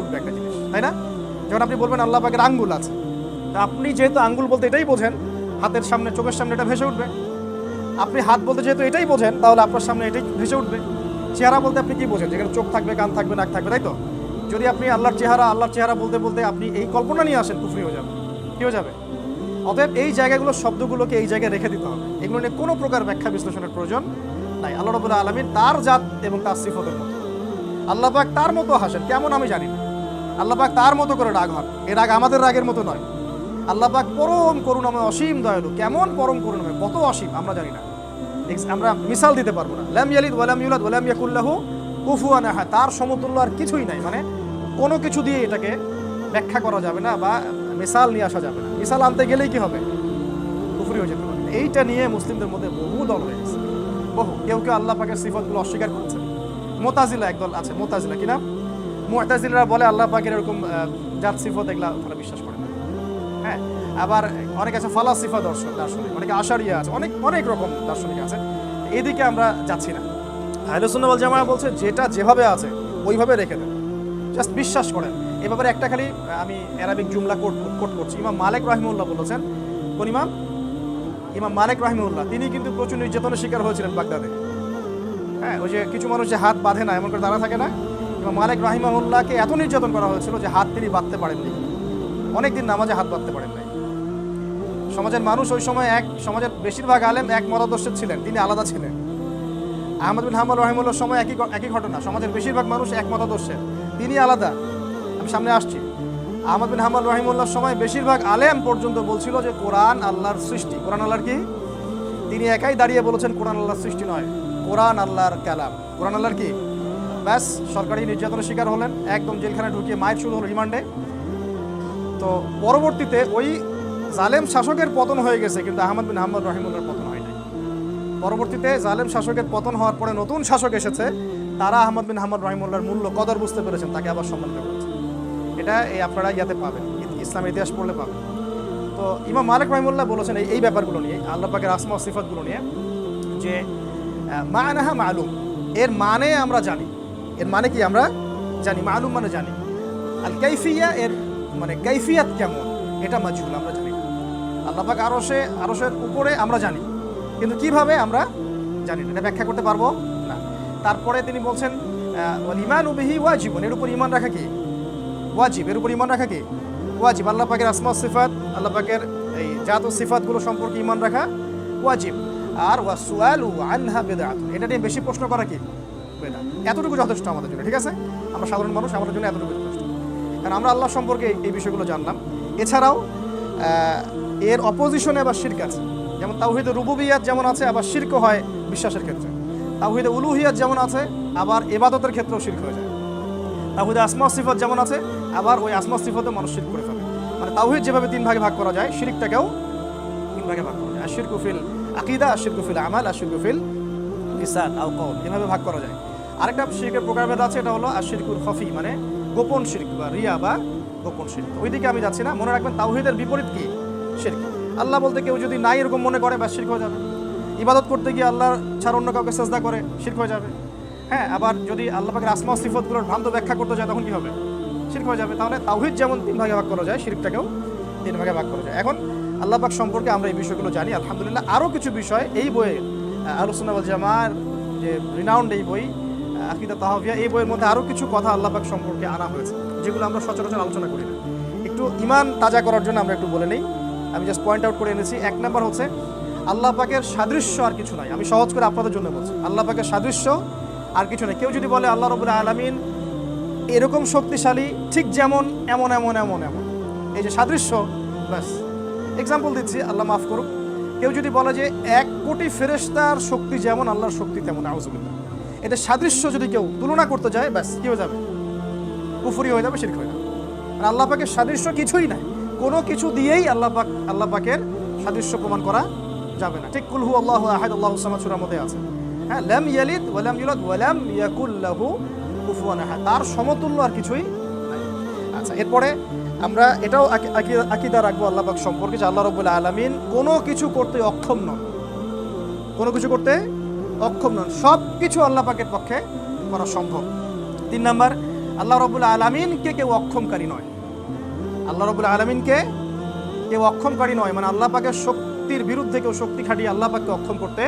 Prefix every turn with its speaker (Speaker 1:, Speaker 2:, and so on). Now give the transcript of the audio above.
Speaker 1: উঠবে একটা জিনিস, তাই না? যখন আপনি বলবেন আল্লাহ পাকের আঙ্গুল আছে, তা আপনি যেহেতু আঙ্গুল বলতে এটাই বোঝেন, হাতের সামনে চোখের সামনে এটা ভেসে উঠবে। আপনি হাত বলতে যেহেতু এটাই বোঝেন, তাহলে আপনার সামনে এটাই ভেসে উঠবে। চেহারা বলতে আপনি কি বোঝেন? যেখানে চোখ থাকবে, কান থাকবে, নাক থাকবে, তাই তো? যদি আপনি আল্লাহর চেহারা বলতে বলতে আপনি এই কল্পনা নিয়ে আসেন, কুফরি হয়ে যাবে। কি হয়ে যাবে? অতএব এই জায়গাগুলো, শব্দগুলোকে এই জায়গায় রেখে দিতে হবে। এগুলো নিয়ে কোনো প্রকার ব্যাখ্যা বিশ্লেষণের প্রয়োজন নাই। আল্লাহ রাব্বুল আলামিন তার জাত এবং তার সিফতের মতো, আল্লাহ পাক তার মতো হাসেন, কেমন আমি জানি না। আল্লাহ পাক তার মতো করে রাগ হন, এই রাগ আমাদের রাগের মতো নয়। আল্লাহ পাক পরম করুণাময়, অসীম দয়ালু, কেমন পরম করুণাময়, কত অসীম আমরা জানি না, আমরা মিসাল দিতে পারবো না। লাম ইয়ালিদ ওয়া লাম ইউলাদ ওয়া লাম ইয়াকুল লাহু কুফুয়ান আহাদ, তার সমতুল্য আর কিছুই নাই। মানে কোনো কিছু দিয়ে এটাকে ব্যাখ্যা করা যাবে না বা মিসাল নিয়ে আসা যাবে না। মিসাল আনতে গেলেই কি হবে? কুফরি হয়ে যেতে পারে। এইটা নিয়ে মুসলিমদের মধ্যে বহু দল হয়ে গেছে, বহু। কেউ কেউ আল্লাহ পাকের সিফাতগুলো অস্বীকার করছে। মুতাজিলা একদল আছে, মুতাজিলা কি নাম? মুতাজিলারা বলে আল্লাহ পাকের এরকম জাত সিফত এগুলা তারা বিশ্বাস করে না। হ্যাঁ, আবার অনেক আছে ফালাসিফা দার্শনিক, অনেকে আশারিয়া আছে, অনেক অনেক রকম দার্শনিক আছে। এদিকে আমরা যাচ্ছি না। আহলে সুন্নাহ ওয়াল জামাআহ বলছে যেটা যেভাবে আছে ওইভাবে রেখে দেন, জাস্ট বিশ্বাস করেন। এ ব্যাপারে একটা খালি আমি অ্যারাবিক জুমলা কোট করছি। ইমাম মালিক রাহিমাহুল্লাহ বলেছেন। কোন ইমাম? ইমাম মালিক রাহিমাহুল্লাহ। তিনি কিন্তু প্রচুর নির্যাতনের শিকার হয়েছিলেন বাগদাদে। হ্যাঁ, ওই যে কিছু মানুষ যে হাত বাঁধে না, এমন করে দাঁড়া থাকে না, ইমাম মালিক রাহিমাহুল্লাহকে এত নির্যাতন করা হয়েছিল যে হাত তিনি বাঁধতে পারেননি, অনেকদিন নামাজে হাত বাঁধতে পারেন নাই। সমাজের মানুষ ওই সময় সমাজের বেশিরভাগ আলেম এক মতাদর্শের ছিলেন, তিনি আলাদা ছিলেন। আহমদ বিন হাম্বল রাহিমাহুল্লাহর সময় একই ঘটনা, সমাজের বেশিরভাগ মানুষ এক মতাদর্শের, তিনি আলাদা। আমি সামনে আসছি। আহমদ বিন হাম্বল রাহিমাহুল্লাহর সময় বেশিরভাগ আলেম পর্যন্ত বলছিল যে কোরআন আল্লাহর সৃষ্টি। কোরআন আল্লাহর কি? তিনি একাই দাঁড়িয়ে বলেছেন কোরআন আল্লাহর সৃষ্টি নয়, কোরআন আল্লাহর কালাম। কোরআন আল্লাহর কি? ব্যাস, সরকারি নির্যাতনের শিকার হলেন, একদম জেলখানায় ঢুকিয়ে মায়ের শুরু হলো রিমান্ডে। তো পরবর্তীতে ওই জালেম শাসকের পতন হয়ে গেছে, কিন্তু আহমদ বিন হাম্বল রাহিমাহুল্লাহর পতন হয় নাই। পরবর্তীতে জালেম শাসকের পতন হওয়ার পরে নতুন শাসক এসেছে, তারা আহমদ বিন হাম্বল রাহিমাহুল্লাহর মূল্য কদর বুঝতে পেরেছেন, তাকে আবার সম্মানিত করেছে। এটা আপনারা ইয়াতে পাবেন, ইসলামের ইতিহাস পড়লে পাবেন। তো ইমাম মালিক রাহিমাহুল্লাহ বলেছেন এই ব্যাপারগুলো নিয়ে, আল্লাহ পাকের আসমা ও সিফাতগুলো নিয়ে, যে মা'নাহা মালুম, এর মানে আমরা জানি। এর মানে কি আমরা জানি, মালুম মানে জানি। আল কাইফিয়া, এর মানে কাইফিয়াত কেমন, এটা মাজহুল, আমরা জানি না। আল্লাহ পাক আরশের উপরে আমরা জানি, কিন্তু কিভাবে আমরা জানি না, এটা ব্যাখ্যা করতে পারবো না। তারপরে তিনি বলছেন ওয়াল ঈমানু বিহি ওয়াজিবুন, এর উপর ঈমান রাখা কি ওয়াজিব, এর উপর ঈমান রাখা কি ওয়াজিব। আল্লাহ পাকের আসমা সিফাত, আল্লাহ পাকের এই জাত ও সিফাতগুলো সম্পর্কে ঈমান রাখা ওয়াজিব। আর ওয়াসুআলু আনহা বিদআত, এটা নিয়ে বেশি প্রশ্ন করা কি বিদআত। এতটুকু যথেষ্ট আমাদের জন্য, ঠিক আছে? আমরা সাধারণ মানুষ, আমাদের জন্য এতটুকু যথেষ্ট, কারণ আমরা আল্লাহ সম্পর্কে এই বিষয়গুলো জানলাম। এছাড়াও এর অপোজিশনে আবার শিরক আছে, যেমন তাওহীদে রুবুবিয়াত যেমন আছে, আবার শিরক হয় বিশ্বাসের ক্ষেত্রে। তাওহীদে উলুহিয়াত যেমন আছে, আবার ইবাদতের ক্ষেত্রেও শিরক হয়ে যায়। তাওহীদে আসমা সিফাত যেমন আছে, আবার ওই আসমা সিফাতে মানুষ শিরক করে ফেলে। মানে তাওহীদ যেভাবে তিন ভাগে ভাগ করা যায়, শিরকটাকেও তিন ভাগে ভাগ করা যায়। আশিরকু ফিল আকীদা, আশিরকু ফিল আমাল, আশিরকু ফিল লিসান আও কওল, এভাবে ভাগ করা যায়। আরেকটা শিরকের প্রকারভেদ আছে, এটা হলো আশিরকুল খফি, মানে গোপন শিরক বা রিয়া বা গোপন শিরক। ওইদিকে আমি যাচ্ছি না। মনে রাখবেন তাওহীদের বিপরীত কি? শিরক। আল্লাহ বলতে কেউ যদি নাই এরকম মনে করে, বা শিরক হয়ে যাবে। ইবাদত করতে গিয়ে আল্লাহ ছাড়া অন্য কাউকে সেজদা করে, শিরক হয়ে যাবে। হ্যাঁ, আবার যদি আল্লাহ পাকের আসমা ও সিফাতগুলোর ভ্রান্ত ব্যাখ্যা করতে যায়, তখন কি হবে? শিরক হয়ে যাবে। তাহলে তাওহীদ যেমন তিন ভাগে ভাগ করা যায়, শিরকটাকেও তিন ভাগে ভাগ করা যায়। এখন আল্লাহ পাক সম্পর্কে আমরা এই বিষয়গুলো জানি, আলহামদুলিল্লাহ। আরও কিছু বিষয় এই বইয়ে, আহলুস সুন্নাহ ওয়াল জামাআর যে রিনাউন্ড এই বই আকীদা তাহাওয়িয়া, এই বইয়ের মধ্যে আরও কিছু কথা আল্লাহ পাক সম্পর্কে আনা হয়েছে, যেগুলো আমরা সচরাচর আলোচনা করি না। একটু ঈমান তাজা করার জন্য আমরা একটু বলে নেই, আমি জাস্ট পয়েন্ট আউট করে এনেছি। এক নাম্বার হচ্ছে আল্লাহ পাকের সাদৃশ্য আর কিছু নাই। আমি সহজ করে আপনাদের জন্য বলছি, আল্লাহ পাকের সাদৃশ্য আর কিছু নেই। কেউ যদি বলে আল্লাহ রাব্বুল আলামিন এরকম শক্তিশালী, ঠিক যেমন এমন এমন এমন এমন, এই যে সাদৃশ্য, ব্যাস। এক্সাম্পল দিচ্ছি, আল্লাহ মাফ করুক। কেউ যদি বলে যে 1 কোটি ফেরেশতার শক্তি যেমন আল্লাহর শক্তি তেমন, আউযুবিল্লাহ, এটা সাদৃশ্য যদি কেউ তুলনা করতে যায়, ব্যাস কি হয়ে যাবে? কুফরি হয়ে যাবে, শিরক হয়ে যাবে। আর আল্লাহ পাকের সাদৃশ্য কিছুই নাই, কোনো কিছু দিয়েই আল্লাহ পাকের সাদৃশ্য প্রমাণ করা যাবে না। ঠিক কুল হু আল্লাহু আহাদ, আল্লাহুস সামাদ সূরার মধ্যে আছে। হ্যাঁ, লাম ইয়ালিদ ওয়া লাম ইউলাদ ওয়া লাম ইয়াকুল লাহু কুফুয়ান আহাদ, তার সমতুল্য আর কিছুই নাই। আচ্ছা, এরপরে আমরা এটাও আকীদা রাখবো আল্লাহ পাক সম্পর্কে, যে আল্লাহ রাব্বুল আলামিন কোনো কিছু করতে অক্ষম নন, কোনো কিছু করতে অক্ষম নন, সব কিছু আল্লাহ পাকের পক্ষে করা সম্ভব। 3 নাম্বার, আল্লাহ রাব্বুল আলামিনকে কেউ অক্ষমকারী নয়। আল্লাহ রাব্বুল আলামিনকে কেউ অক্ষমকারী নয়, মানে আল্লাহ পাকের শক্তির বিরুদ্ধে কেউ শক্তি খাটিয়ে আল্লাহ পাককে অক্ষম করতে